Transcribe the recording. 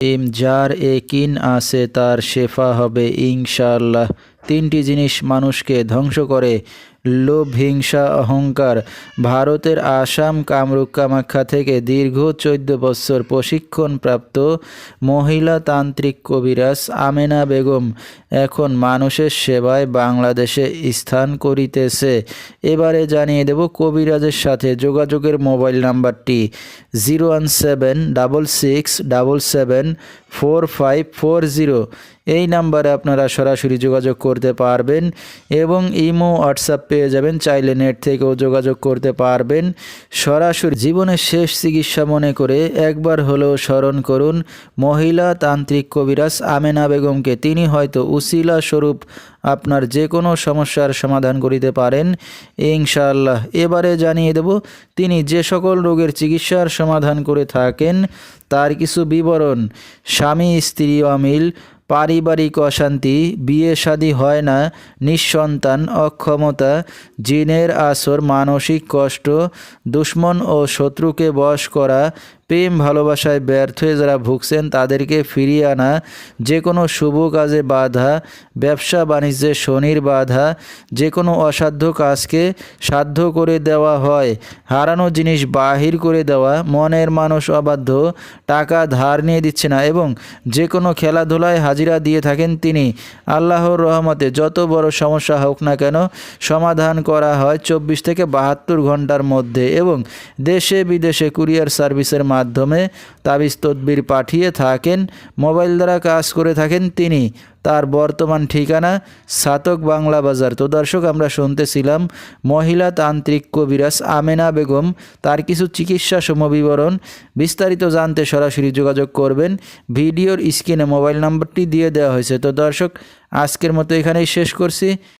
যার একিন আছে তার শেফা হবে ইনশাআল্লাহ। তিনটি জিনিস মানুষকে ধ্বংস করে: লোভ, হিংসা, অহংকার। ভারতের আসাম কামরূপ কামাখ্যা থেকে দীর্ঘ 14 বছর প্রশিক্ষণপ্রাপ্ত মহিলা তান্ত্রিক কবিরাজ আমেনা বেগম এখন মানুষের সেবায় বাংলাদেশে স্থান করিতেছে। এবারে জানিয়ে দেব কবিরাজের সাথে যোগাযোগের মোবাইল নাম্বারটি 01777774540। এই নাম্বারে আপনারা সরাসরি যোগাযোগ করতে পারবেন এবং ইমো হোয়াটসঅ্যাপ পেয়ে যাবেন, চাইলে নেট থেকেও যোগাযোগ করতে পারবেন। সরাসরি জীবনের শেষ চিকিৎসা মনে করে একবার হলেও স্মরণ করুন মহিলা তান্ত্রিক কবিরাজ আমেনা বেগমকে। তিনি হয়তো উসিলা স্বরূপ আপনার যে কোনো সমস্যার সমাধান করিতে পারেন ইনশাআল্লাহ। এবারে জানিয়ে দেব তিনি যে সকল রোগের চিকিৎসার সমাধান করে থাকেন তার কিছু বিবরণ: স্বামী স্ত্রী অমিল, পারিবারিক অশান্তি, বিয়ে শাদী হয় না, নিঃসন্তান, অক্ষমতা, জিনের আসর, মানসিক কষ্ট, দুশ্মন ও শত্রুকে বশ করা, প্রেম ভালোবাসায় ব্যর্থ হয়ে যারা ভুগছেন তাদেরকে ফিরিয়ে আনা, যে কোনো শুভ কাজে বাধা, ব্যবসা বাণিজ্যে শনির বাধা, যে কোনো অসাধ্য কাজকে সাধ্য করে দেওয়া হয়, হারানো জিনিস বাহির করে দেওয়া, মনের মানুষ অবাধ্য, টাকা ধার নিয়ে দিচ্ছে না এবং যে কোনো খেলাধুলায় হাজিরা দিয়ে থাকেন তিনি। আল্লাহর রহমতে যত বড় সমস্যা হোক না কেন সমাধান করা হয় 24 থেকে 72 ঘন্টার মধ্যে এবং দেশে বিদেশে কুরিয়ার সার্ভিসের মাধ্যমে তাবিজ তদবির পাঠিয়ে থাকেন। মোবাইল দ্বারা কাজ করে থাকেন তিনি। তার বর্তমান ঠিকানা ছাতক বাংলা বাজার। তো দর্শক, আমরা শুনতেছিলাম মহিলা তান্ত্রিক কবিরাজ আমেনা বেগম, তার কিছু চিকিৎসা সমবিবরণ। বিস্তারিত জানতে সরাসরি যোগাযোগ করবেন, ভিডিওর স্ক্রিনে মোবাইল নাম্বারটি দিয়ে দেওয়া হয়েছে। তো দর্শক, আজকের মতো এখানেই শেষ করছি।